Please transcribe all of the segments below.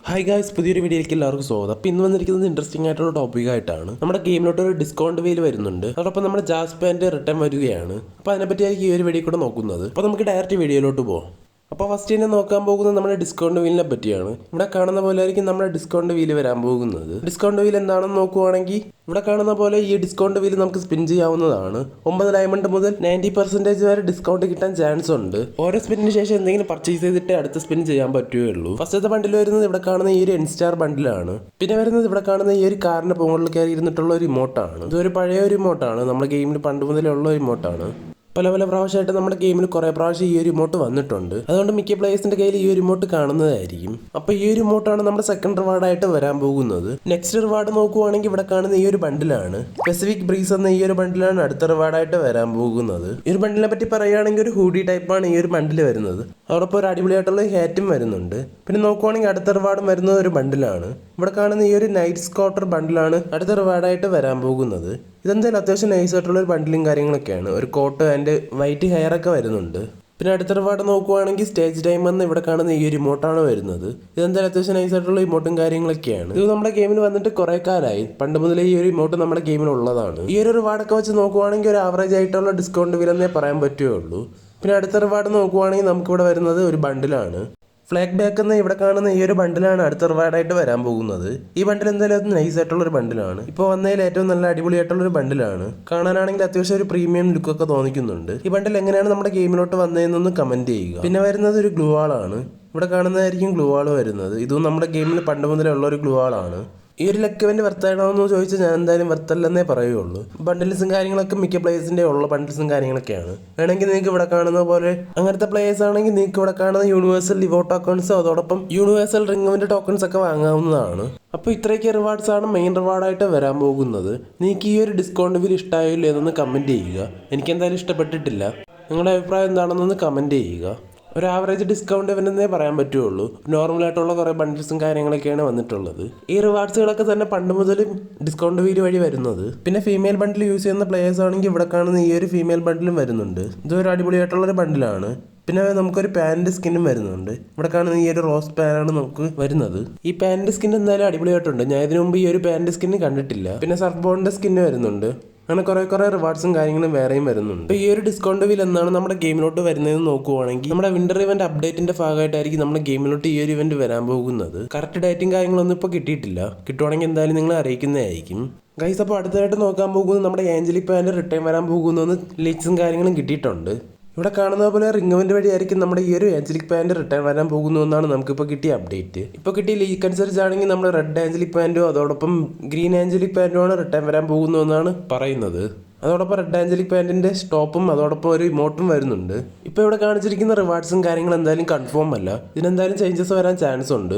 Hi guys, പുതിയൊരു വീഡിയോയിലേക്ക് എല്ലാവർക്കും സ്വാഗതം. അപ്പോൾ ഇന്ന് വന്നിരിക്കുന്നത് ഇൻട്രസ്റ്റിംഗ് ആയിട്ടുള്ള ടോപ്പിക്കായിട്ടാണ്. നമ്മുടെ ഗെയിമിലോട്ട് ഒരു ഡിസ്കൗണ്ട് വെയിൽ വരുന്നുണ്ട്. അതോടൊപ്പം നമ്മുടെ ജാസ് പാൻറ് റിട്ടേൺ വരികയാണ്. അപ്പോൾ അതിനെപ്പറ്റിയായിരിക്കും ഈ ഒരു വീഡിയോ കൂടെ നോക്കുന്നത്. അപ്പോൾ നമുക്ക് ഡയറക്റ്റ് വീഡിയോയിലോട്ട് പോകാം. അപ്പോൾ ഫസ്റ്റ് തന്നെ നോക്കാൻ പോകുന്നത് നമ്മുടെ ഡിസ്കൗണ്ട് വീലിനെ പറ്റിയാണ്. ഇവിടെ കാണുന്ന പോലെ ആയിരിക്കും നമ്മുടെ ഡിസ്കൗണ്ട് വീല് വരാൻ പോകുന്നത്. ഡിസ്കൗണ്ട് വീൽ എന്താണെന്ന് നോക്കുവാണെങ്കിൽ ഇവിടെ കാണുന്ന പോലെ ഈ ഡിസ്കൗണ്ട് വീല് നമുക്ക് സ്പിൻ ചെയ്യാവുന്നതാണ്. 9 ഡയമണ്ട് മുതൽ 90% വരെ ഡിസ്കൗണ്ട് കിട്ടാൻ ചാൻസ് ഉണ്ട്. ഓരോ സ്പിന്നിന് ശേഷം എന്തെങ്കിലും പർച്ചേസ് ചെയ്തിട്ട് അടുത്ത സ്പിൻ ചെയ്യാൻ പറ്റുകയുള്ളൂ. ഫസ്റ്റത്തെ ബണ്ടിൽ വരുന്നത് ഇവിടെ കാണുന്ന ഈ ഒരു എൻസ്റ്റാർ ബണ്ടിലാണ്. പിന്നെ വരുന്നത് ഇവിടെ കാണുന്ന ഈ ഒരു കാറിന്റെ മുകളിൽ കയറി ഇരുന്നിട്ടുള്ള ഒരു ഇമോട്ടാണ്. ഇതൊരു പഴയ ഒരു ഇമോട്ടാണ്. നമ്മുടെ ഗെയിമിൽ പണ്ട് മുതലേ ഉള്ള ഒരു ഇമോട്ടാണ്. പല പ്രാവശ്യമായിട്ട് നമ്മുടെ ഗെയിമിൽ കുറേ പ്രാവശ്യം ഈ ഒരു റിമോട്ട് വന്നിട്ടുണ്ട്. അതുകൊണ്ട് മിക്ക പ്ലേയേഴ്സിന്റെ കയ്യിൽ ഈ ഒരു റിമോട്ട് കാണുന്നതായിരിക്കും. അപ്പോൾ ഈ ഒരു റിമോട്ടാണ് നമ്മുടെ സെക്കൻഡ് റിവാർഡായിട്ട് വരാൻ പോകുന്നത്. നെക്സ്റ്റ് റിവാർഡ് നോക്കുവാണെങ്കിൽ ഇവിടെ കാണുന്ന ഈ ഒരു ബണ്ടിലാണ്. പെസിഫിക് ബ്രീസ് എന്ന ഈ ഒരു ബണ്ടിലാണ് അടുത്ത റിവാർഡായിട്ട് വരാൻ പോകുന്നത്. ഈ ഒരു ബണ്ടിനെ പറ്റി പറയുകയാണെങ്കിൽ ഒരു ഹൂഡി ടൈപ്പാണ് ഈ ഒരു ബണ്ടിൽ വരുന്നത്. അതോടൊപ്പം ഒരു അടിപൊളിയായിട്ടുള്ള ഹാറ്റും വരുന്നുണ്ട്. പിന്നെ നോക്കുവാണെങ്കിൽ അടുത്ത റിവാർഡും വരുന്നത് ഒരു ബണ്ടിലാണ്. ഇവിടെ കാണുന്ന ഈ ഒരു നൈറ്റ് സ്കോട്ടർ ബണ്ടിലാണ് അടുത്ത റിവാർഡായിട്ട് വരാൻ പോകുന്നത്. ഇതെന്തായാലും അത്യാവശ്യം നൈസായിട്ടുള്ള ഒരു ബണ്ടിലും കാര്യങ്ങളൊക്കെയാണ്. ഒരു കോട്ട് ആൻഡ് വൈറ്റ് ഹെയർ ഒക്കെ വരുന്നുണ്ട്. പിന്നെ അടുത്ത റിവാർഡ് നോക്കുവാണെങ്കിൽ സ്റ്റേജ് ടൈം എന്ന് ഇവിടെ കാണുന്ന ഈ ഒരു ഇമോട്ടാണ് വരുന്നത്. ഇതെന്തായാലും അത്യാവശ്യം നൈസായിട്ടുള്ള ഇമോട്ടും കാര്യങ്ങളൊക്കെയാണ്. ഇത് നമ്മുടെ ഗെയിമിൽ വന്നിട്ട് കുറേ കാലമായി. പണ്ട് മുതലേ ഈ ഒരു ഇമോട്ട് നമ്മുടെ ഗെയിമിൽ ഉള്ളതാണ്. ഈ ഒരു റിവാർഡൊക്കെ വെച്ച് നോക്കുവാണെങ്കിൽ ഒരു ആവറേജ് ആയിട്ടുള്ള ഡിസ്കൗണ്ട് വിലെന്നേ പറയാൻ പറ്റുകയുള്ളൂ. പിന്നെ അടുത്ത റിവാർഡ് നോക്കുവാണെങ്കിൽ നമുക്കിവിടെ വരുന്നത് ഒരു ബണ്ടിലാണ്. ഫ്ലാഗ് ബാക്ക് എന്ന ഇവിടെ കാണുന്ന ഈ ഒരു ബണ്ടിലാണ് അടുത്ത റിവാർഡായിട്ട് വരാൻ പോകുന്നത്. ഈ ബണ്ടിൽ എന്തായാലും അത് നൈസ് ആയിട്ടുള്ള ഒരു ബണ്ടിലാണ്. ഇപ്പോൾ വന്നതിൽ ഏറ്റവും നല്ല അടിപൊളിയായിട്ടുള്ള ഒരു ബണ്ടിലാണ്. കാണാനാണെങ്കിൽ അത്യാവശ്യം ഒരു പ്രീമിയം ലുക്കൊക്കെ തോന്നിക്കുന്നുണ്ട്. ഈ ബണ്ടിൽ എങ്ങനെയാണ് നമ്മുടെ ഗെയിമിലോട്ട് വന്നതെന്നൊന്ന് കമന്റ് ചെയ്യുക. പിന്നെ വരുന്നത് ഒരു ഗ്ലൂ വാളാണ്. ഇവിടെ കാണുന്നതായിരിക്കും ഗ്ലൂ വാൾ വരുന്നത്. ഇതും നമ്മുടെ ഗെയിമിൽ പണ്ട് മുതലേ ഉള്ള ഒരു ഗ്ലൂ വാളാണ്. ഈ ഒരു ലക്ക് ഇവന്റ് വർത്താണോന്ന് ചോദിച്ചാൽ ഞാൻ എന്തായാലും വರ್ತല്ലെന്നേ പറയുള്ളൂ. ബണ്ടിൽസും കാര്യങ്ങളൊക്കെ മിക്ക പ്ലേയേഴ്സിന്റെ ഉള്ള ബണ്ടിൽസും കാര്യങ്ങളൊക്കെയാണ്. വേണമെങ്കിൽ നിങ്ങൾക്ക് ഇവിടെ കാണുന്ന പോലെ അങ്ങനത്തെ പ്ലേയേഴ്സ് ആണെങ്കിൽ നിങ്ങൾക്ക് ഇവിടെ കാണുന്ന യൂണിവേഴ്സൽ ലിവോ ടോക്കൺസോ അതോടൊപ്പം യൂണിവേഴ്സൽ റിംഗ് ഇവന്റ് ടോക്കൺസ് ഒക്കെ വാങ്ങാവുന്നതാണ്. അപ്പോൾ ഇത്രയൊക്കെ റിവാർഡ്സ് ആണ് മെയിൻ റിവാർഡായിട്ട് വരാൻ പോകുന്നത്. നിങ്ങൾക്ക് ഈ ഒരു ഡിസ്കൗണ്ട് ബിൽ ഇഷ്ടമായില്ലോ എന്നൊന്ന് കമന്റ് ചെയ്യുക. എനിക്ക് എന്തായാലും ഇഷ്ടപ്പെട്ടിട്ടില്ല. നിങ്ങളുടെ അഭിപ്രായം എന്താണെന്നൊന്ന് കമന്റ് ചെയ്യുക. ഒരു ആവറേജ് ഡിസ്കൗണ്ട് ഇവനെന്നേ പറയാൻ പറ്റുള്ളൂ. നോർമലായിട്ടുള്ള കുറേ ബണ്ടിൽസും കാര്യങ്ങളൊക്കെയാണ് വന്നിട്ടുള്ളത്. ഈ റിവാർഡ്സുകളൊക്കെ തന്നെ പണ്ട് മുതലും ഡിസ്കൗണ്ട് വീല് വഴി വരുന്നത്. പിന്നെ ഫീമെയിൽ ബണ്ടിൽ യൂസ് ചെയ്യുന്ന പ്ലേയേഴ്സ് ആണെങ്കിൽ ഇവിടെ കാണുന്ന ഈ ഒരു ഫീമെയിൽ ബണ്ടിലും വരുന്നുണ്ട്. ഇതൊരു അടിപൊളിയായിട്ടുള്ളൊരു ബണ്ടിലാണ്. പിന്നെ നമുക്കൊരു പാൻറ് സ്കിന്നും വരുന്നുണ്ട്. ഇവിടെ കാണുന്ന ഈ ഒരു റോസ് പാനാണ് നമുക്ക് വരുന്നത്. ഈ പാൻറ് സ്കിൻ എന്തായാലും അടിപൊളിയായിട്ടുണ്ട്. ഞാൻ ഇതിനു മുമ്പ് ഈ ഒരു പാൻറ് സ്കിന്ന് കണ്ടിട്ടില്ല. പിന്നെ സർഫ് ബോളിന്റെ സ്കിന്ന് വരുന്നുണ്ട്. അങ്ങനെ കുറേ റിവാർഡ്സും കാര്യങ്ങളും വേറെയും വരുന്നുണ്ട്. അപ്പോൾ ഈ ഒരു ഡിസ്കൗണ്ട് വീൽ എന്നാണ് നമ്മുടെ ഗെയിമിലോട്ട് വരുന്നതെന്ന് നോക്കുവാണെങ്കിൽ നമ്മുടെ വിന്റർ ഇവന്റ് അപ്ഡേറ്റിന്റെ ഭാഗമായിട്ടായിരിക്കും നമ്മുടെ ഗെയിമിലോട്ട് ഈ ഒരു ഇവന്റ് വരാൻ പോകുന്നത്. കറക്റ്റ് ഡേറ്റും കാര്യങ്ങളൊന്നും ഇപ്പോൾ കിട്ടിയിട്ടില്ല. കിട്ടുവാണെങ്കിൽ എന്തായാലും നിങ്ങളെ അറിയിക്കുന്നതായിരിക്കും. ഗൈസ്, അപ്പോൾ അടുത്തതായിട്ട് നോക്കാൻ പോകുന്നത് നമ്മുടെ ഏഞ്ചലിക് പാൻറ് റിട്ടേൺ വരാൻ പോകുന്നു ലീക്സും കാര്യങ്ങളും കിട്ടിയിട്ടുണ്ട്. ഇവിടെ കാണുന്ന പോലെ റിംഗ് ഇവന്റ് വഴിയായിരിക്കും നമ്മുടെ ഈ ഒരു ഏഞ്ചലിക് പാൻറ് റിട്ടേൺ വരാൻ പോകുന്നു എന്നാണ് നമുക്കിപ്പോൾ കിട്ടിയ അപ്ഡേറ്റ്. ഇപ്പോൾ കിട്ടിയ ലീക്ക് അനുസരിച്ചാണെങ്കിൽ നമ്മൾ റെഡ് ഏഞ്ചലിക് പാൻറ്റും അതോടൊപ്പം ഗ്രീൻ ഏഞ്ചലിക് പാൻറ്റുമാണ് റിട്ടേൺ വരാൻ പോകുന്നു എന്നാണ് പറയുന്നത്. അതോടൊപ്പം റെഡ് ഏഞ്ചലിക് പാൻറ്റിൻ്റെ സ്റ്റോപ്പും അതോടൊപ്പം ഒരു ഇമോട്ടും വരുന്നുണ്ട്. ഇപ്പോൾ ഇവിടെ കാണിച്ചിരിക്കുന്ന റിവാർഡ്സും കാര്യങ്ങളും എന്തായാലും കൺഫേം അല്ല. ഇതിനെന്തായാലും ചേഞ്ചസ് വരാൻ ചാൻസ് ഉണ്ട്.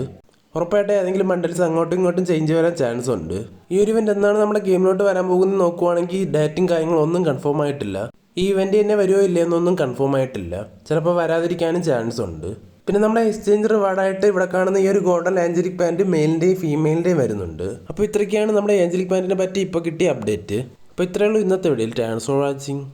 ഉറപ്പായിട്ട് ഏതെങ്കിലും ബണ്ടിൽസ് അങ്ങോട്ടും ഇങ്ങോട്ടും ചേഞ്ച് വരാൻ ചാൻസ് ഉണ്ട്. ഈ ഒരു ഇവന്റ് എന്നാണ് നമ്മുടെ ഗെയിമിലോട്ട് വരാൻ പോകുന്നത് നോക്കുവാണെങ്കിൽ ഡേറ്റും കാര്യങ്ങളും ഒന്നും കൺഫേം ആയിട്ടില്ല. ഈ ഇവന്റ് തന്നെ വരുമോ ഇല്ലയെന്നൊന്നും കൺഫേം ആയിട്ടില്ല. ചിലപ്പോൾ വരാതിരിക്കാനും ചാൻസ് ഉണ്ട്. പിന്നെ നമ്മുടെ എക്സ്ചേഞ്ച് റിവാർഡായിട്ട് ഇവിടെ കാണുന്ന ഈ ഒരു ഗോൾഡൻ ഏഞ്ചലിക് പാൻറ് മെയിലിൻ്റെയും ഫീമെയിലിൻ്റെയും വരുന്നുണ്ട്. അപ്പോൾ ഇത്രയൊക്കെയാണ് നമ്മുടെ ഏഞ്ചലിക് പാൻറ്റിനെ പറ്റി ഇപ്പോൾ കിട്ടിയ അപ്ഡേറ്റ്. അപ്പോൾ ഇത്രയേ ഉള്ളൂ ഇന്നത്തെ വീഡിയോയിൽ. Thanks for watching.